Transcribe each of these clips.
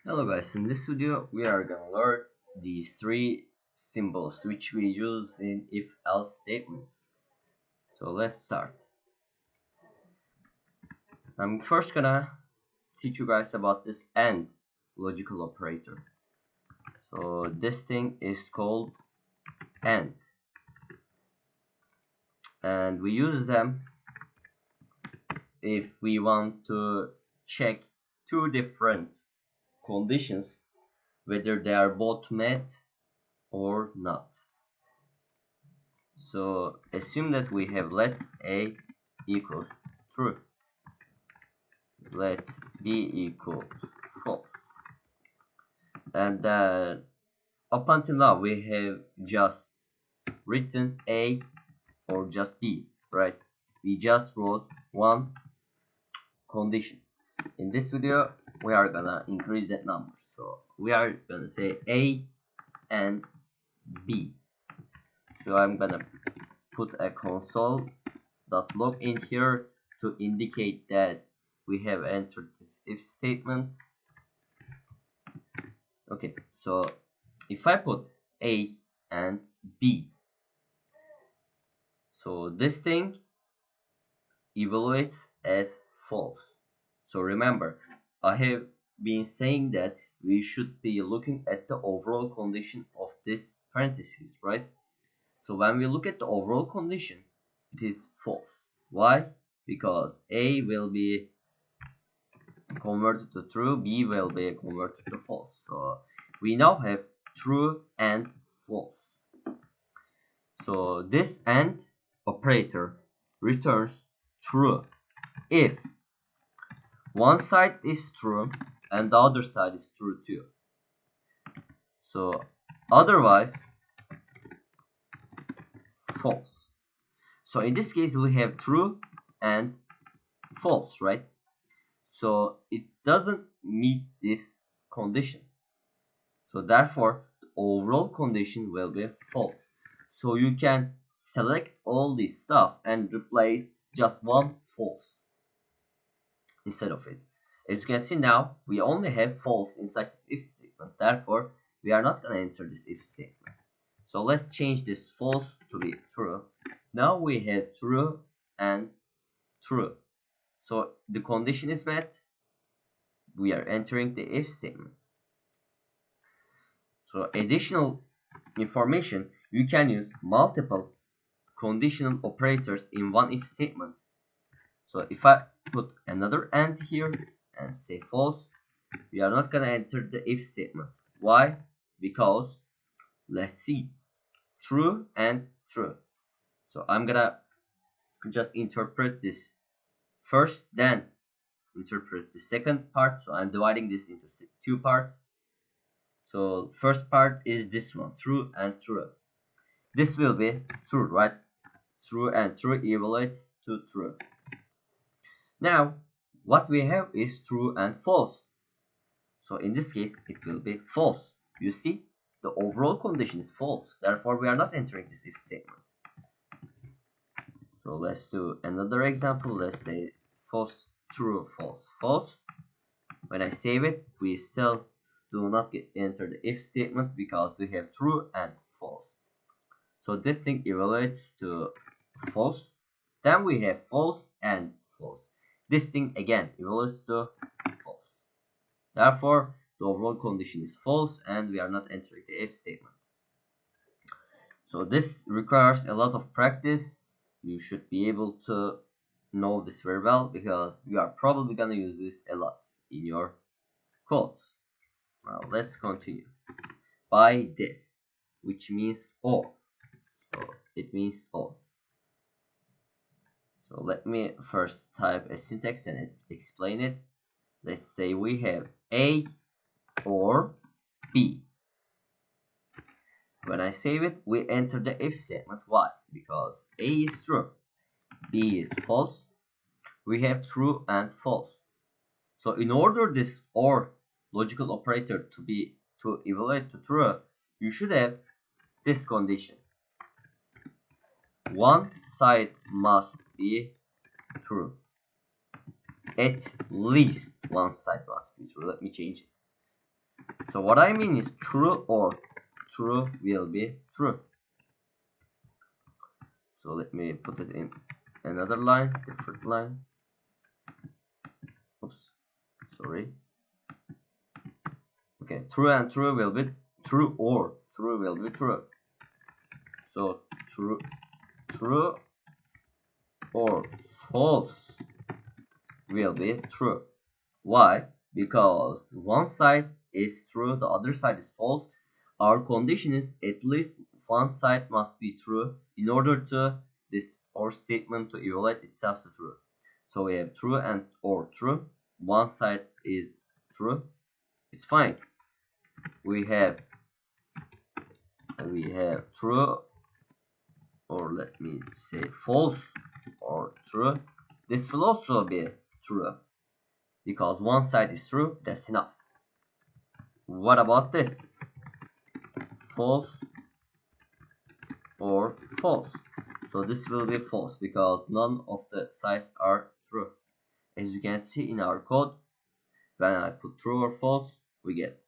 Hello guys, in this video we are gonna learn these three symbols which we use in if-else statements. So let's start. I'm first gonna teach you guys about this AND logical operator. So this thing is called AND, and we use them if we want to check two different conditions whether they are both met or not. So assume that we have let A equals true, let B equals false, and up until now we have just written A or just B, right? We just wrote one condition. In this video we are gonna increase that number, so we are gonna say A and B. So I'm gonna put a console.log in here to indicate that we have entered this if statement. Okay, so if I put A and B, so this thing evaluates as false. So remember, I have been saying that we should be looking at the overall condition of this parenthesis, right? So when we look at the overall condition, it is false. Why? Because A will be converted to true, B will be converted to false. So we now have true and false. So this AND operator returns true if one side is true and the other side is true too. So otherwise false. So in this case we have true and false, right? So it doesn't meet this condition. So therefore the overall condition will be false. So you can select all this stuff and replace just one false instead of it. As you can see now, we only have false inside this if statement. Therefore, we are not going to enter this if statement. So let's change this false to be true. Now we have true and true. So the condition is met. We are entering the if statement. So additional information, you can use multiple conditional operators in one if statement. So if I put another AND here and say false, we are not going to enter the if statement. Why? Because let's see, true and true. So I'm gonna just interpret this first, then interpret the second part. So I'm dividing this into two parts. So first part is this one, true and true. This will be true, right? True and true evaluates to true. Now what we have is true and false. So in this case it will be false. You see, the overall condition is false. Therefore we are not entering this if statement. So let's do another example. Let's say false, true, false, false. When I save it, we still do not enter the if statement because we have true and false. So this thing evaluates to false. Then we have false and false. This thing again evaluates to false. Therefore, the overall condition is false and we are not entering the if statement. So this requires a lot of practice. You should be able to know this very well because you are probably gonna use this a lot in your codes. Now let's continue. By this, which means or. So it means or. So let me first type a syntax and explain it. Let's say we have A or B. When I save it, we enter the if statement. Why? Because A is true, B is false. We have true and false. So in order this or logical operator to evaluate to true, you should have this condition. One side must be true. At least one side must be true. Let me change it. So what I mean is true or true will be true. So let me put it in another line, different line. Oops, sorry. Okay, true and true will be true, or true will be true. So true or false will be true. Why? Because one side is true, the other side is false. Our condition is at least one side must be true in order to this or statement to evaluate itself to true. So we have true and or true. One side is true. It's fine. We have true, or let me say false or true. This will also be true because one side is true. That's enough. What about this? False or false. So this will be false because none of the sides are true. As you can see in our code, when I put true or false, we get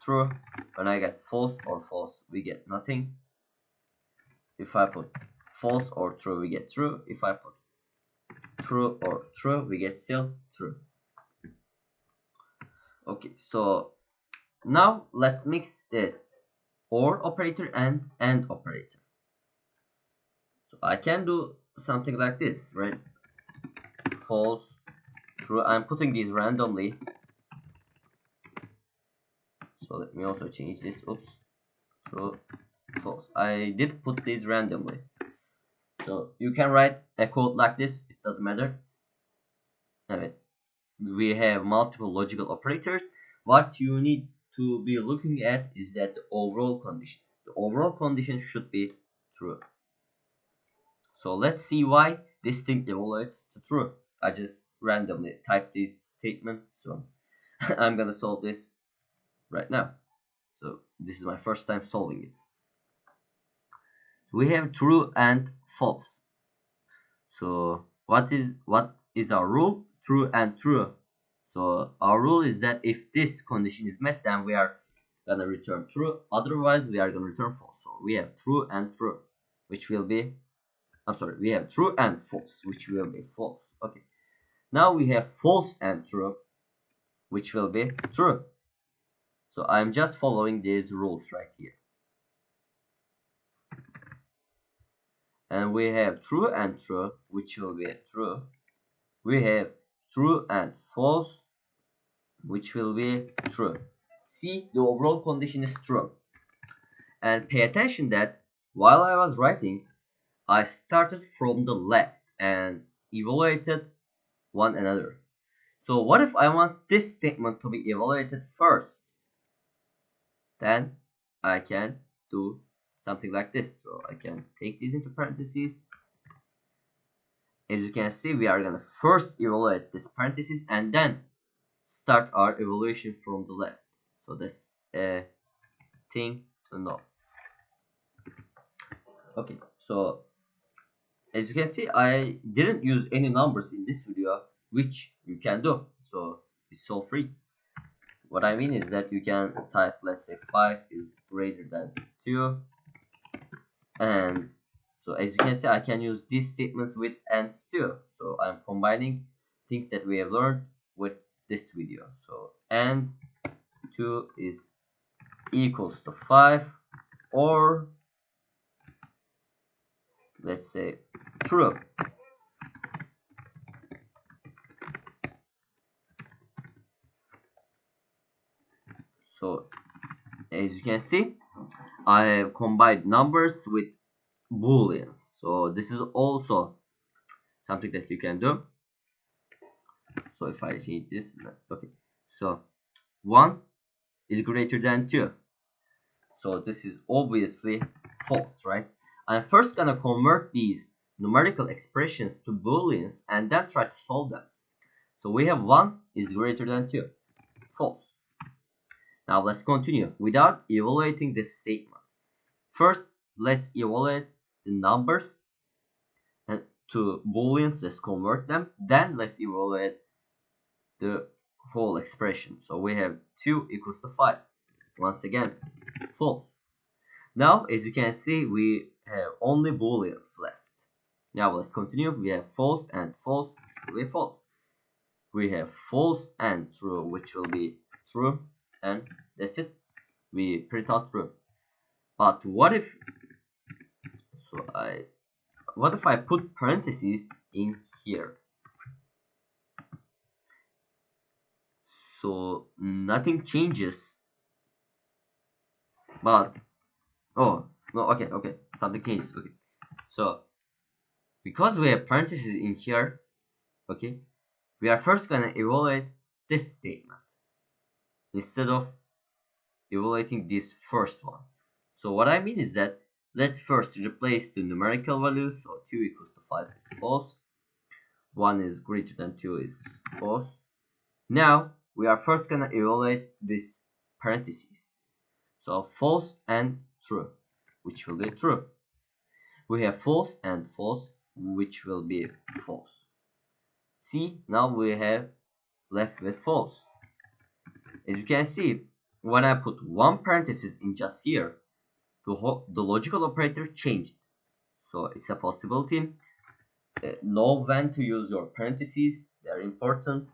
true. When I get false or false, we get nothing. If I put false or true, we get true. If I put true or true, we get still true. Okay, so now let's mix this or operator and AND operator. So I can do something like this, right? False, true. I'm putting these randomly. So let me also change this. Oops. True, false. I did put these randomly. So you can write a code like this. It doesn't matter. I mean, we have multiple logical operators. What you need to be looking at is that the overall condition. The overall condition should be true. So let's see why this thing evaluates to true. I just randomly typed this statement, so I'm gonna solve this right now. So this is my first time solving it. We have true and false. So what is our rule? True and true. So our rule is that if this condition is met, then we are gonna return true. Otherwise, we are gonna return false. So we have true and true, which will be, I'm sorry, we have true and false, which will be false. Okay. Now we have false and true, which will be true. So I'm just following these rules right here. And we have true and true, which will be true. We have true and false, which will be true. See, the overall condition is true. And pay attention that while I was writing, I started from the left and evaluated one another. So what if I want this statement to be evaluated first? Then I can do something like this. So I can take these into parentheses. As you can see, we are gonna first evaluate this parenthesis and then start our evaluation from the left. So that's a thing to know. Okay, so as you can see, I didn't use any numbers in this video, which you can do. So it's so free. What I mean is that you can type, let's say 5 is greater than 2, and so as you can see, I can use these statements with ands too. So I'm combining things that we have learned with this video. So and 2 is equals to 5, or let's say true. So as you can see, I have combined numbers with booleans. So this is also something that you can do. So if I change this, okay, so 1 is greater than 2. So this is obviously false, right? I'm first gonna convert these numerical expressions to booleans and then try to solve them. So we have 1 is greater than 2. False. Now let's continue without evaluating this statement. First, let's evaluate the numbers and to booleans. Let's convert them. Then let's evaluate the whole expression. So we have 2 equals to 5. once again false. Now as you can see, we have only booleans left. Now let's continue. We have false and false, which will be false. We have false and true, which will be true, and that's it. We print out true. But what if I put parentheses in here? So nothing changes, but oh no, okay, something changes. Okay, so because we have parentheses in here, okay, we are first gonna evaluate this statement instead of evaluating this first one. So what I mean is that let's first replace the numerical values. So 2 equals to 5 is false, 1 is greater than 2 is false. Now we are first gonna evaluate this parentheses. So false and true, which will be true. We have false and false, which will be false. See, now we have left with false. As you can see, when I put one parenthesis in just here, the logical operator changed. So it's a possibility. Know when to use your parentheses, they're important.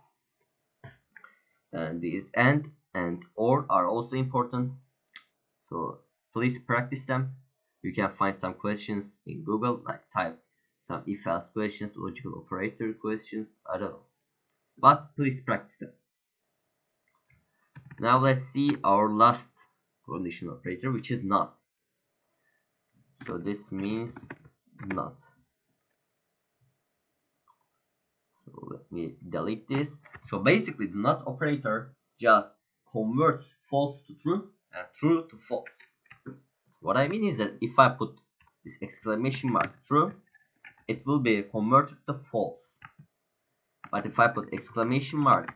And these and or are also important. So please practice them. You can find some questions in Google, like type some if-else questions, logical operator questions, I don't know. But please practice them. Now let's see our last conditional operator, which is not. So this means not. So let me delete this. So basically the not operator just converts false to true and true to false. What I mean is that if I put this exclamation mark true, it will be converted to false. But if I put exclamation mark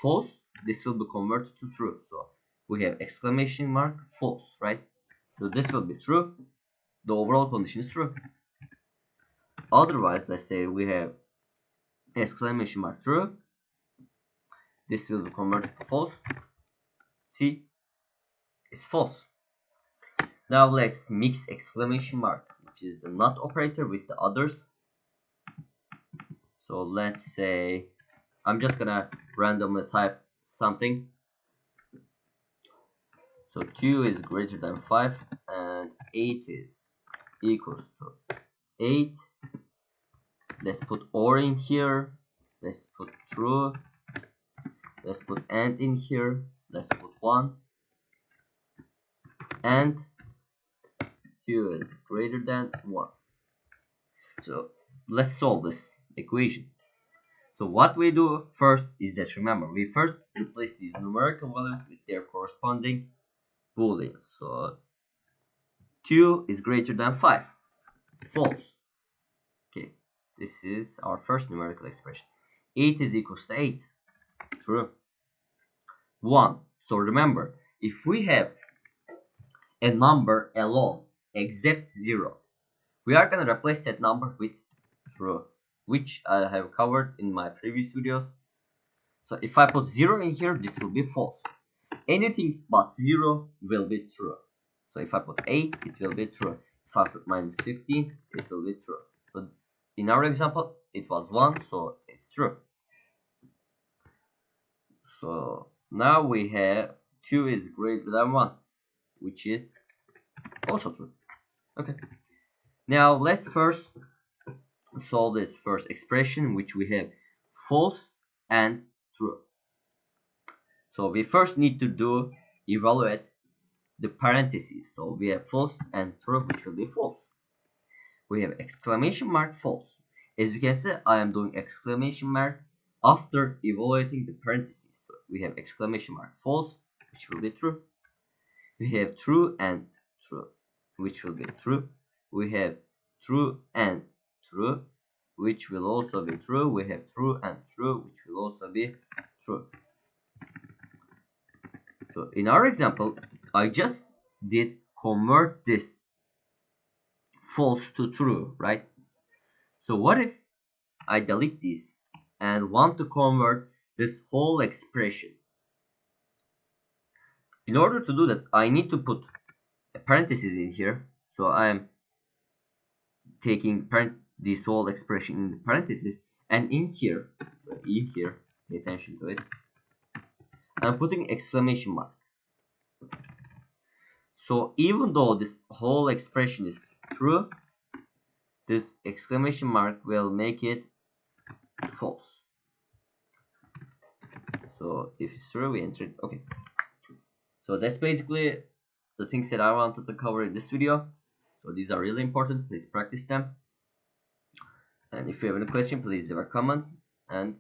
false, this will be converted to true. So we have exclamation mark false, right? So this will be true. The overall condition is true. Otherwise, let's say we have exclamation mark true, this will be converted to false. See, it's false. Now let's mix exclamation mark, which is the not operator, with the others. So let's say I'm just gonna randomly type something. So 2 is greater than 5 and 8 is equals to 8. Let's put or in here. Let's put true. Let's put and in here. Let's put 1. And 2 is greater than 1. So let's solve this equation. So what we do first is that, remember, we first replace these numerical values with their corresponding booleans. So 2 is greater than 5. False. Okay, this is our first numerical expression. 8 is equals to 8. True. 1. So remember, if we have a number alone except 0, we are going to replace that number with true, which I have covered in my previous videos. So if I put 0 in here, this will be false. Anything but 0 will be true. So if I put 8, it will be true. If I put minus 15, it will be true. So in our example, it was 1, so it's true. So now we have 2 is greater than 1, which is also true. Okay. Now let's first solve this first expression, which we have false and true. So we first need to evaluate the parentheses. So we have false and true, which will be false. We have exclamation mark false. As you can see, I am doing exclamation mark after evaluating the parentheses. So we have exclamation mark false, which will be true. We have true and true, which will be true. We have true and true, which will also be true. We have true and true, which will also be true. So in our example, I just did convert this false to true, right? So what if I delete this and want to convert this whole expression? In order to do that, I need to put a parenthesis in here. So I am taking this whole expression in the parenthesis, and in here, pay attention to it, I'm putting exclamation mark. So even though this whole expression is true, this exclamation mark will make it false. So if it's true, we enter it. Okay. So that's basically the things that I wanted to cover in this video. So these are really important. Please practice them. And if you have any question, please leave a comment. And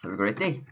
have a great day.